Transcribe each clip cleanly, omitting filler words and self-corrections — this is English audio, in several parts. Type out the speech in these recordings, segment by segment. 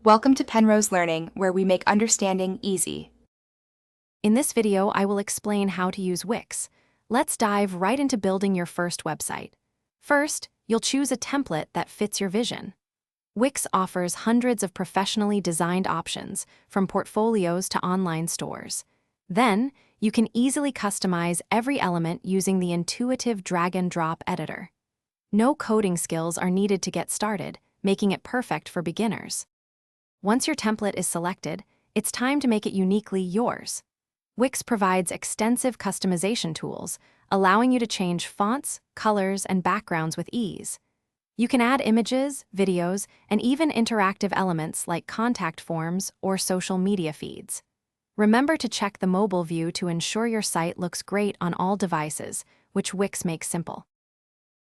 Welcome to Penrose Learning, where we make understanding easy. In this video, I will explain how to use Wix. Let's dive right into building your first website. First, you'll choose a template that fits your vision. Wix offers hundreds of professionally designed options, from portfolios to online stores. Then, you can easily customize every element using the intuitive drag-and-drop editor. No coding skills are needed to get started, making it perfect for beginners. Once your template is selected, it's time to make it uniquely yours. Wix provides extensive customization tools, allowing you to change fonts, colors, and backgrounds with ease. You can add images, videos, and even interactive elements like contact forms or social media feeds. Remember to check the mobile view to ensure your site looks great on all devices, which Wix makes simple.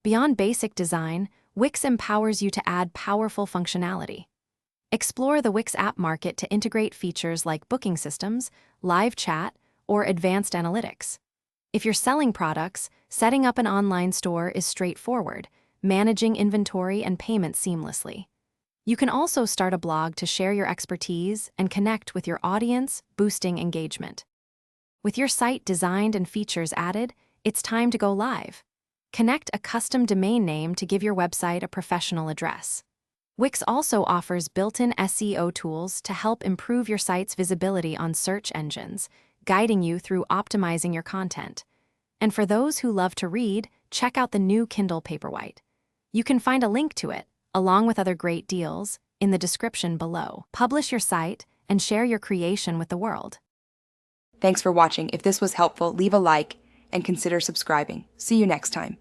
Beyond basic design, Wix empowers you to add powerful functionality. Explore the Wix app market to integrate features like booking systems, live chat, or advanced analytics. If you're selling products, setting up an online store is straightforward, managing inventory and payment seamlessly. You can also start a blog to share your expertise and connect with your audience, boosting engagement. With your site designed and features added, it's time to go live. Connect a custom domain name to give your website a professional address. Wix also offers built-in SEO tools to help improve your site's visibility on search engines, guiding you through optimizing your content. And for those who love to read, check out the new Kindle Paperwhite. You can find a link to it, along with other great deals, in the description below. Publish your site and share your creation with the world. Thanks for watching. If this was helpful, leave a like and consider subscribing. See you next time.